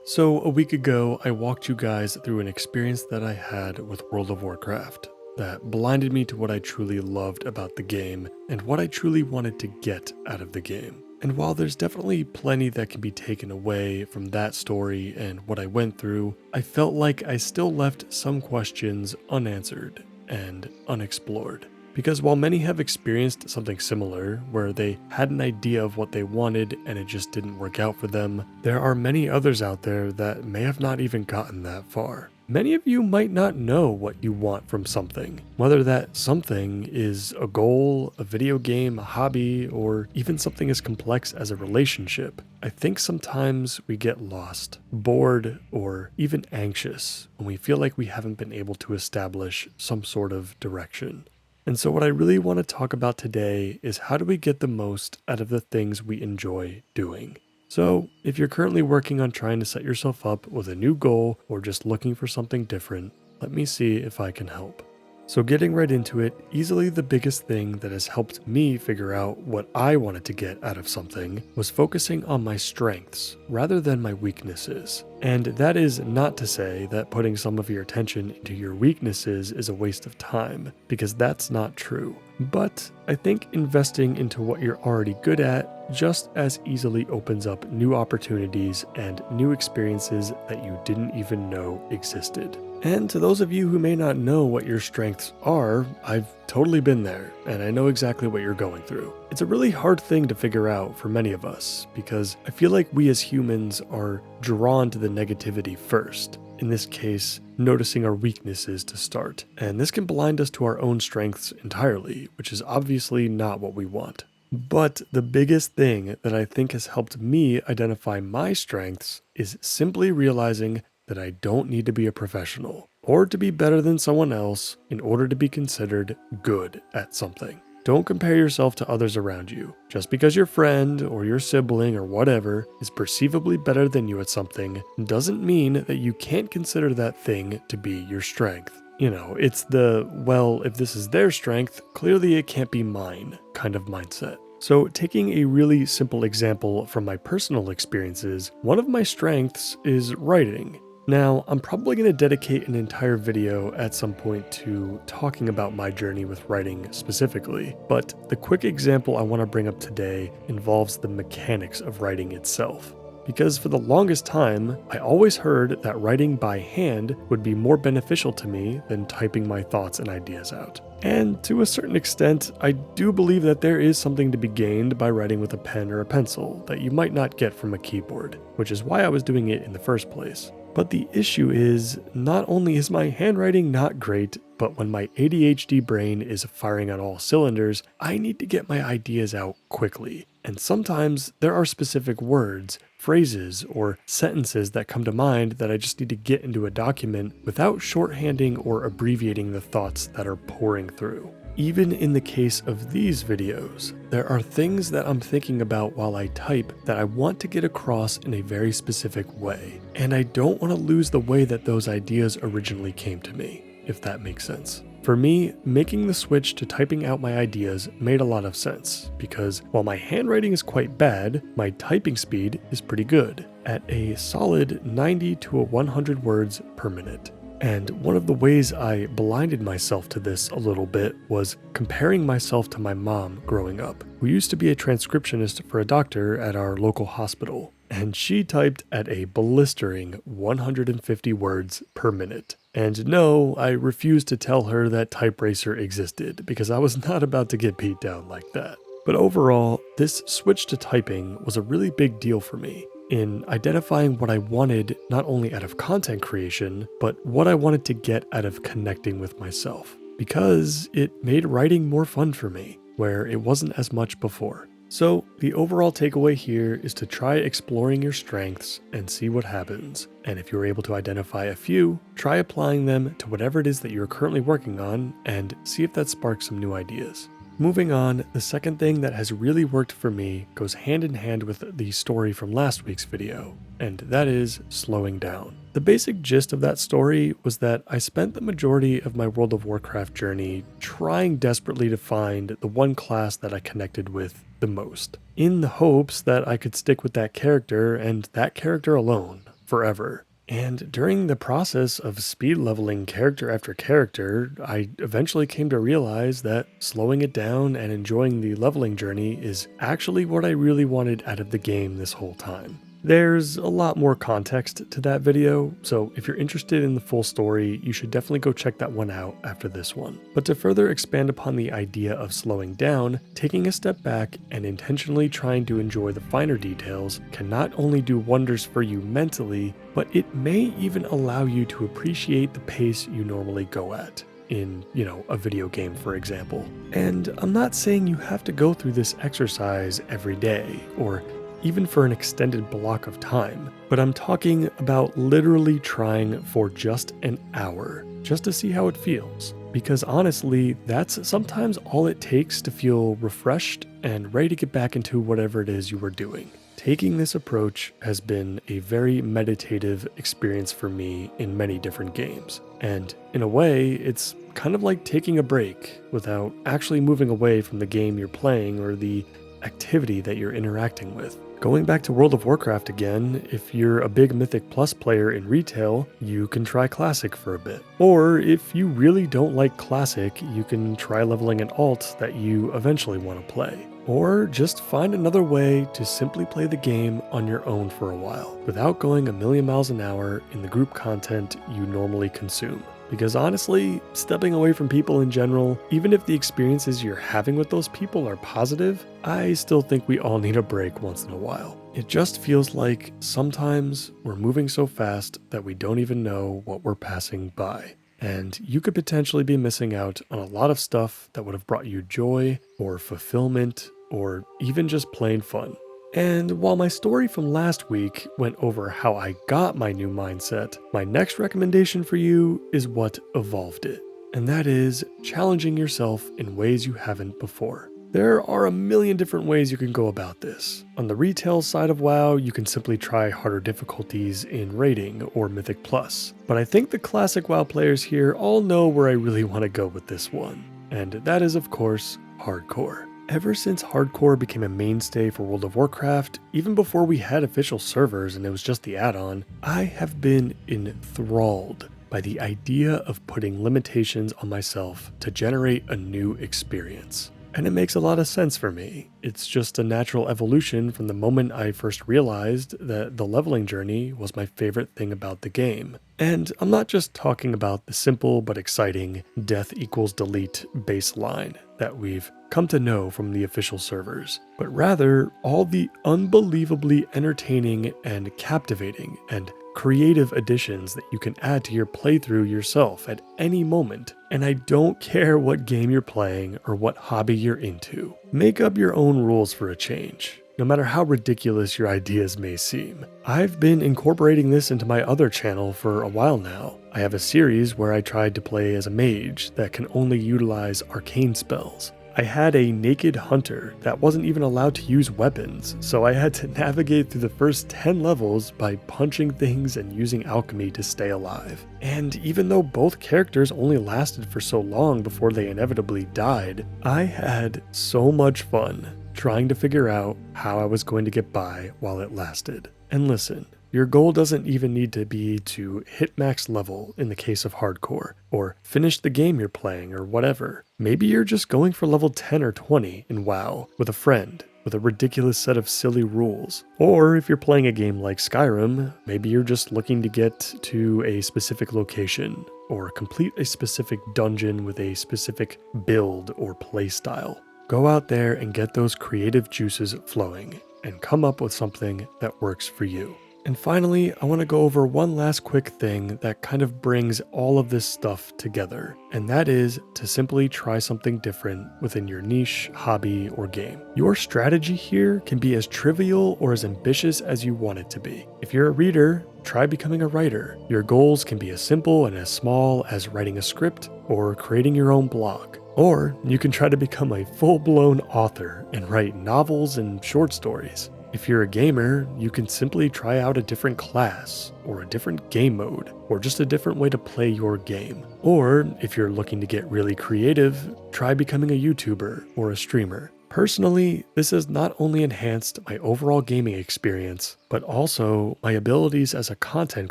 So, a week ago, I walked you guys through an experience that I had with World of Warcraft that blinded me to what I truly loved about the game and what I truly wanted to get out of the game. And while there's definitely plenty that can be taken away from that story and what I went through, I felt like I still left some questions unanswered and unexplored. Because while many have experienced something similar, where they had an idea of what they wanted and it just didn't work out for them, there are many others out there that may have not even gotten that far. Many of you might not know what you want from something, whether that something is a goal, a video game, a hobby, or even something as complex as a relationship. I think sometimes we get lost, bored, or even anxious when we feel like we haven't been able to establish some sort of direction. And so, what I really want to talk about today is how do we get the most out of the things we enjoy doing? So, if you're currently working on trying to set yourself up with a new goal or just looking for something different, let me see if I can help. So, getting right into it, easily the biggest thing that has helped me figure out what I wanted to get out of something was focusing on my strengths rather than my weaknesses. And that is not to say that putting some of your attention into your weaknesses is a waste of time, because that's not true. But I think investing into what you're already good at just as easily opens up new opportunities and new experiences that you didn't even know existed. And to those of you who may not know what your strengths are, I've totally been there, and I know exactly what you're going through. It's a really hard thing to figure out for many of us, because I feel like we as humans are drawn to the negativity first. In this case, noticing our weaknesses to start. And this can blind us to our own strengths entirely, which is obviously not what we want. But the biggest thing that I think has helped me identify my strengths is simply realizing that I don't need to be a professional or to be better than someone else in order to be considered good at something. Don't compare yourself to others around you. Just because your friend or your sibling or whatever is perceivably better than you at something doesn't mean that you can't consider that thing to be your strength. You know, it's the, well, if this is their strength, clearly it can't be mine kind of mindset. So, taking a really simple example from my personal experiences, one of my strengths is writing. Now, I'm probably going to dedicate an entire video at some point to talking about my journey with writing specifically, but the quick example I want to bring up today involves the mechanics of writing itself. Because for the longest time, I always heard that writing by hand would be more beneficial to me than typing my thoughts and ideas out. And to a certain extent, I do believe that there is something to be gained by writing with a pen or a pencil that you might not get from a keyboard, which is why I was doing it in the first place. But the issue is, not only is my handwriting not great, but when my ADHD brain is firing on all cylinders, I need to get my ideas out quickly. And sometimes there are specific words, phrases, or sentences that come to mind that I just need to get into a document without shorthanding or abbreviating the thoughts that are pouring through. Even in the case of these videos, there are things that I'm thinking about while I type that I want to get across in a very specific way, and I don't want to lose the way that those ideas originally came to me, if that makes sense. For me, making the switch to typing out my ideas made a lot of sense, because while my handwriting is quite bad, my typing speed is pretty good, at a solid 90 to 100 words per minute. And one of the ways I blinded myself to this a little bit was comparing myself to my mom growing up, who used to be a transcriptionist for a doctor at our local hospital, and she typed at a blistering 150 words per minute. And no, I refused to tell her that TypeRacer existed, because I was not about to get beat down like that. But overall, this switch to typing was a really big deal for me in identifying what I wanted not only out of content creation, but what I wanted to get out of connecting with myself, because it made writing more fun for me, where it wasn't as much before. So the overall takeaway here is to try exploring your strengths and see what happens. And if you're able to identify a few, try applying them to whatever it is that you're currently working on and see if that sparks some new ideas. Moving on, the second thing that has really worked for me goes hand in hand with the story from last week's video, and that is slowing down. The basic gist of that story was that I spent the majority of my World of Warcraft journey trying desperately to find the one class that I connected with the most, in the hopes that I could stick with that character and that character alone. forever. And during the process of speed leveling character after character, I eventually came to realize that slowing it down and enjoying the leveling journey is actually what I really wanted out of the game this whole time. There's a lot more context to that video, so if you're interested in the full story, you should definitely go check that one out after this one. But to further expand upon the idea of slowing down, taking a step back and intentionally trying to enjoy the finer details can not only do wonders for you mentally, but it may even allow you to appreciate the pace you normally go at in, a video game, for example. And I'm not saying you have to go through this exercise every day, or even for an extended block of time, but I'm talking about literally trying for just an hour, just to see how it feels. Because honestly, that's sometimes all it takes to feel refreshed and ready to get back into whatever it is you were doing. Taking this approach has been a very meditative experience for me in many different games. And in a way, it's kind of like taking a break without actually moving away from the game you're playing or the activity that you're interacting with. Going back to World of Warcraft again, if you're a big Mythic Plus player in retail, you can try Classic for a bit. Or if you really don't like Classic, you can try leveling an alt that you eventually want to play. Or just find another way to simply play the game on your own for a while, without going a million miles an hour in the group content you normally consume. Because honestly, stepping away from people in general, even if the experiences you're having with those people are positive, I still think we all need a break once in a while. It just feels like sometimes we're moving so fast that we don't even know what we're passing by. And you could potentially be missing out on a lot of stuff that would have brought you joy or fulfillment or even just plain fun. And while my story from last week went over how I got my new mindset, my next recommendation for you is what evolved it. And that is challenging yourself in ways you haven't before. There are a million different ways you can go about this. On the retail side of WoW, you can simply try harder difficulties in Raiding or Mythic Plus. But I think the classic WoW players here all know where I really want to go with this one. And that is, of course, Hardcore. Ever since Hardcore became a mainstay for World of Warcraft, even before we had official servers and it was just the add-on, I have been enthralled by the idea of putting limitations on myself to generate a new experience. And it makes a lot of sense for me. It's just a natural evolution from the moment I first realized that the leveling journey was my favorite thing about the game. And I'm not just talking about the simple but exciting death equals delete baseline that we've come to know from the official servers, but rather all the unbelievably entertaining and captivating and creative additions that you can add to your playthrough yourself at any moment. And I don't care what game you're playing or what hobby you're into. Make up your own rules for a change, no matter how ridiculous your ideas may seem. I've been incorporating this into my other channel for a while now. I have a series where I tried to play as a mage that can only utilize arcane spells. I had a naked hunter that wasn't even allowed to use weapons, so I had to navigate through the first 10 levels by punching things and using alchemy to stay alive. And even though both characters only lasted for so long before they inevitably died, I had so much fun trying to figure out how I was going to get by while it lasted. And listen, your goal doesn't even need to be to hit max level in the case of Hardcore, or finish the game you're playing or whatever. Maybe you're just going for level 10 or 20 in WoW with a friend with a ridiculous set of silly rules. Or if you're playing a game like Skyrim, maybe you're just looking to get to a specific location or complete a specific dungeon with a specific build or playstyle. Go out there and get those creative juices flowing and come up with something that works for you. And finally, I want to go over one last quick thing that kind of brings all of this stuff together, and that is to simply try something different within your niche, hobby, or game. Your strategy here can be as trivial or as ambitious as you want it to be. If you're a reader, try becoming a writer. Your goals can be as simple and as small as writing a script or creating your own blog. Or you can try to become a full-blown author and write novels and short stories. If you're a gamer, you can simply try out a different class, or a different game mode, or just a different way to play your game. Or if you're looking to get really creative, try becoming a YouTuber or a streamer. Personally, this has not only enhanced my overall gaming experience, but also my abilities as a content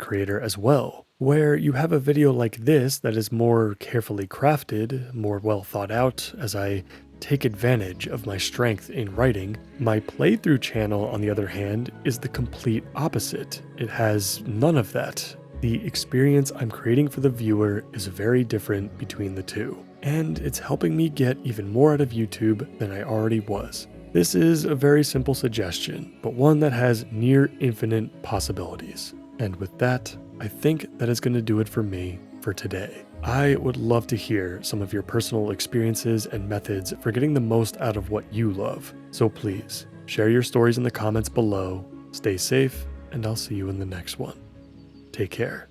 creator as well, where you have a video like this that is more carefully crafted, more well thought out as I take advantage of my strength in writing. My playthrough channel, on the other hand, is the complete opposite. It has none of that. The experience I'm creating for the viewer is very different between the two, and it's helping me get even more out of YouTube than I already was. This is a very simple suggestion, but one that has near infinite possibilities. And with that, I think that is going to do it for me for today. I would love to hear some of your personal experiences and methods for getting the most out of what you love. So please, share your stories in the comments below. Stay safe, and I'll see you in the next one. Take care.